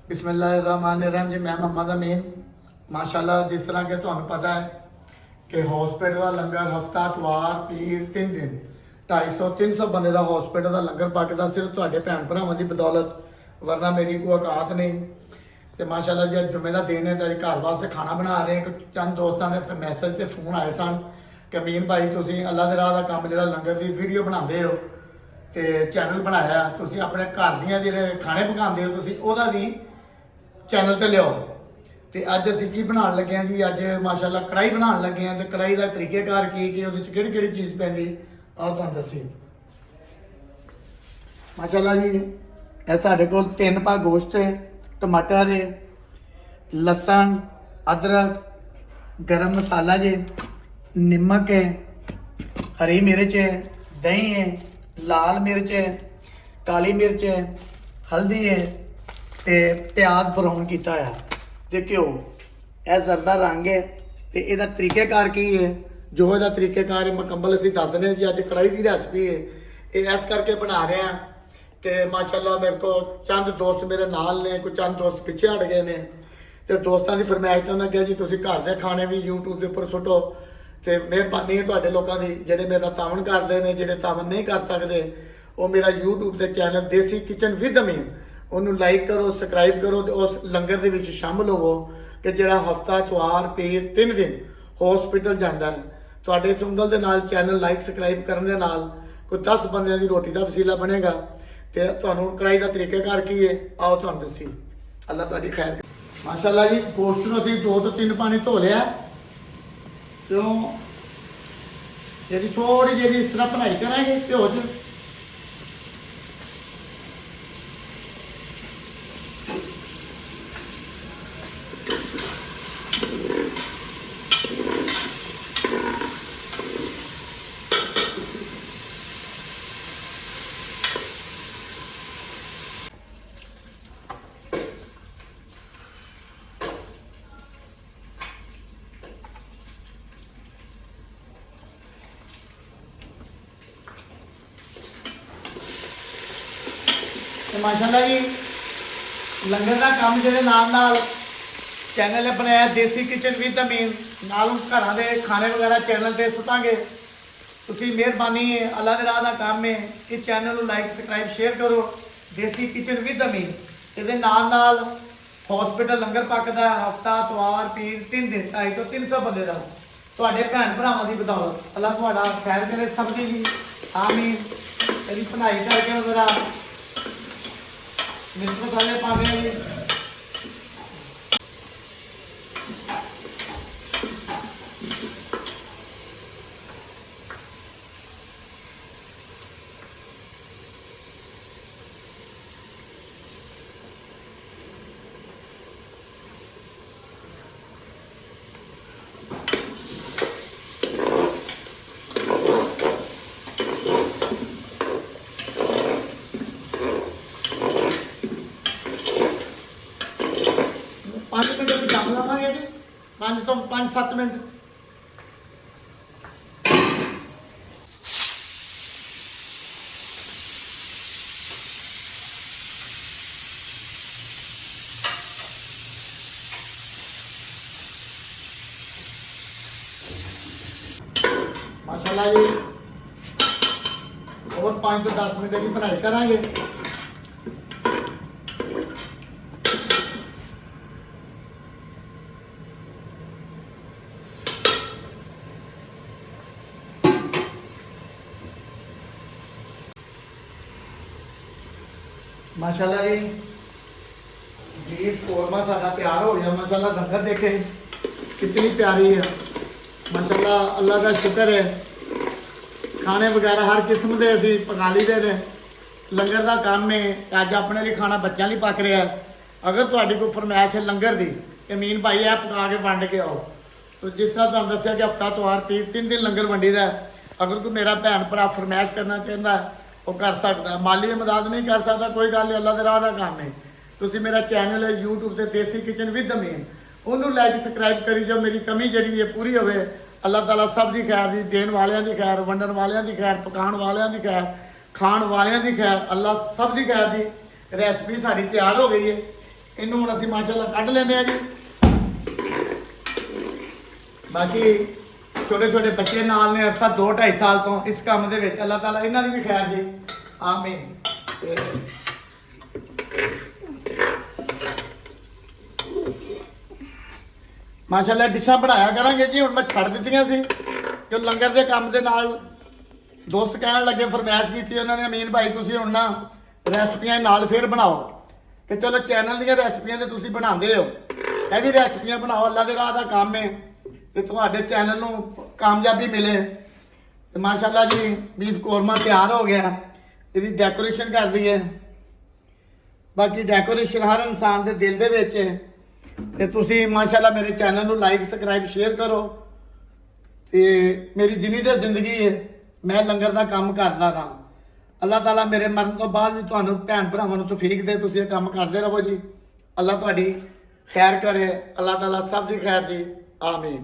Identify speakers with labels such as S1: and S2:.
S1: बिस्मिल्लाहिर्रहमानिर्रहीम जी। मैं मोहम्मद अमीन। माशाल्लाह जिस तरह के तुहानू पता है कि हॉस्पिटल का लंगर हफ्ता इतवार पीर 3 दिन 250-300 बंदे का हॉस्पिटल का लंगर पकता सिर्फ तुहाडे भैन भरावां की बदौलत, वरना मेरी कोई औकात नहीं। तो माशाल्लाह जी जुम्मे का दिन है तो घर वास्ते खाना बना रहे हैं। चंद दोस्तों के मैसेज से फोन आए सन कि अमीन भाई तुम अल्लाह के राह का काम जो लंगर की वीडियो बनाते हो तो चैनल बनाया, तुम अपने घर दियाँ जो खाने पकाते हो तुम भी चैनल पर लियाओ। तो अज असी की बना लगे हैं जी, अज माशाल्लाह कढ़ाई बना लगे हैं। तो कढ़ाई का तरीकेकार की कि वो कि चीज़ पैंदी आओ तुहानू दसी। माशाल्लाह जी यह साढ़े को 3 भाग गोश्त है, टमाटर है, लसन, अदरक, गरम मसाला जे, नमक है, हरी मिर्च है, दही है, लाल मिर्च है, काली मिर्च है, हल्दी है, तो प्याज ब्राउन किया है, तो घ्यो यह जरदा रंग है। तो यदा तरीकेकार की है, जो यदा तरीकेकार मुकम्मल असीं दस रहे जी। अज कढ़ाई की रेसिपी है, ये इस करके बना रहे हैं कि माशाल्लाह मेरे को चंद दोस्त मेरे नाल ने, कुछ चंद दोस्त पिछे हट गए हैं। तो दोस्तों की फरमाइश तो उन्होंने कहा जी तुम घर के खाने भी यूट्यूब के उपर सुटो। तो मेहरबानी है तुहाडे लोगों की जेडे मेरा तावन करते हैं, जेडे तावन नहीं कर सकते वो मेरा यूट्यूब के चैनल देसी किचन विद अमीन उन्होंने लाइक करो, सबसक्राइब करो तो उस लंगर के विच शामिल होवो कि जिहड़ा हफ्ता इतवार पीर 3 दिन हॉस्पिटल जाता है। तुहाडे इस उंगल के नाल चैनल लाइक सबसक्राइब करने दे नाल कोई 10 बंदियां की रोटी का वसीला बनेगा। तो तुहानू कढ़ाई का तरीकेकार की है आओ तुहानू दसी। अल्लाह तुहाडी खैर करे। माशाल्लाह जी गोश्त नूं असीं 2 तो 3 पानी धो लिया। क्यों यदि थोड़ी जी इस तरह भलाई करांगे घ्यो च तो माशाल्लाह जी लंगर का काम जो नाल चैनल बनाया देसी किचन विद अमीन नाल घर के खाने वगैरह चैनल पर सुटांगे। तुसी मेहरबानी है, अल्लाह के राह का काम है। इस चैनल को लाइक सबसक्राइब शेयर करो देसी किचन विद अमीन। ये नाल हॉस्पिटल लंगर पकता है हफ्ता इतवार पीर 3 दिन 250 तो 300 बंदे का तुहाडे भैन भरावां की बदौलत। अल्लाह तुहाडा खैर करे सब दी जी आमीन। तेरी भलाई करके जरा मिर्च मसाले पा दें जी। पाँच मिनट अभी दम लवांगे जी, 5 तो 5-7 मिनट। माशाल्लाह जी और 5 तो 10 मिनट की बनाई करांगे। माशाल्लाह जी बीफ कौरमा सारा तैयार हो गया। माशाल्लाह रंगत देखे कितनी प्यारी है। माशाल्लाह अल्लाह का शुक्र है। खाने वगैरह हर किस्म के अभी पका लीदे ने। लंगर का काम है अज अपने लिए खाना बच्चों लिए पक रहा है। अगर तुहाडी कोई फरमाइश है लंगर की अमीन भाई है पका के वंड के आओ। तो जिस तरह तुहानू दस्सिया कि हफ्ता इतवार पीर 3 दिन लंगर वंडी दा है। अगर कोई मेरा भैन भरा फरमाइश करना चाहता है वो कर सकता है। माली मदद नहीं कर सकता कोई गल नहीं, अल्लाह के राह का काम है। तुसी मेरा चैनल है यूट्यूब से देसी किचन विद अमीन उन्होंने लाइक सबसक्राइब करी जो मेरी कमी जी पूरी हो। अल्लाह ताला सब की खैर दी, देन वालियां की खैर, वंडन वालियां की खैर, पकाने वालियां की खैर, खाण वालियां की खैर, अल्लाह सब की खैर दी। रेसिपी साड़ी तैयार हो गई है। ਇਹਨੂੰ ਹੁਣ ਅਸੀਂ ਮਾਸ਼ਾਅੱਲਾ ਕੱਢ ਲੈਂਦੇ ਆ ਜੀ। ਬਾਕੀ ਛੋਟੇ ਛੋਟੇ ਬੱਚੇ ਨਾਲ ਨੇ ਅਰਸਾ 2-2.5 ਸਾਲ ਤੋਂ ਇਸ ਕੰਮ ਦੇ ਵਿੱਚ। ਅੱਲਾਹ ਤਾਲਾ ਇਹਨਾਂ ਦੀ ਵੀ ਖੈਰ ਜੀ, ਆਮੀਨ। ਤੇ ਮਾਸ਼ਾਅੱਲਾ ਡਿਸ਼ਾਂ ਬਣਾਇਆ ਕਰਾਂਗੇ ਜੀ। ਹੁਣ ਮੈਂ ਛੱਡ ਦਿੱਤੀਆਂ ਸੀ ਕਿ ਲੰਗਰ ਦੇ ਕੰਮ ਦੇ ਨਾਲ ਦੋਸਤ ਕਹਿਣ ਲੱਗੇ, ਫਰਮਾਇਸ਼ ਕੀਤੀ ਉਹਨਾਂ ਨੇ, ਅਮੀਨ ਭਾਈ ਤੁਸੀਂ ਹੁਣ ਨਾ ਰੈਸਪੀਆਂ ਨਾਲ ਫਿਰ ਬਣਾਓ। ਕਿ ਚਲੋ ਚੈਨਲ ਦੀਆਂ ਰੈਸਪੀਆਂ ਤੇ ਤੁਸੀਂ ਬਣਾਉਂਦੇ ਹੋ, ਇਹ ਵੀ ਰੈਸਪੀਆਂ ਬਣਾਓ। ਅੱਲਾ ਦੇ ਰਾਹ ਦਾ ਕੰਮ ਹੈ ਤੇ ਤੁਹਾਡੇ ਚੈਨਲ ਨੂੰ ਕਾਮਯਾਬੀ ਮਿਲੇ। ਤੇ ਮਾਸ਼ਾਅੱਲਾ ਜੀ ਬੀਫ ਕੋਰਮਾ ਤਿਆਰ ਹੋ ਗਿਆ। ਇਹਦੀ ਡੈਕੋਰੇਸ਼ਨ ਕਰ ਦਈਏ। ਬਾਕੀ ਡੈਕੋਰੇਸ਼ਨ ਹਰ ਇਨਸਾਨ ਦੇ ਦਿਲ ਦੇ ਵਿੱਚ ਹੈ। ਤੇ ਤੁਸੀਂ ਮਾਸ਼ਾਅੱਲਾ ਮੇਰੇ ਚੈਨਲ ਨੂੰ ਲਾਈਕ ਸਬਸਕ੍ਰਾਈਬ ਸ਼ੇਅਰ ਕਰੋ। ਤੇ ਮੇਰੀ ਜਿੰਨੀ ਤੇ ਜ਼ਿੰਦਗੀ ਹੈ ਮੈਂ ਲੰਗਰ ਦਾ ਕੰਮ ਕਰਦਾ ਰਹਾਂ। ਅੱਲਾਹ ਤਾਲਾ ਮੇਰੇ ਮਰਨ ਤੋਂ ਬਾਅਦ ਵੀ ਤੁਹਾਨੂੰ ਭੈਣ ਭਰਾਵਾਂ ਨੂੰ ਤੌਫੀਕ ਦੇ, ਤੁਸੀਂ ਇਹ ਕੰਮ ਕਰਦੇ ਰਹੋ ਜੀ। ਅੱਲਾਹ ਤੁਹਾਡੀ ਖੈਰ ਕਰੇ। ਅੱਲਾਹ ਤਾਲਾ ਸਭ ਦੀ ਖੈਰ ਜੀ, ਆਮੀਨ।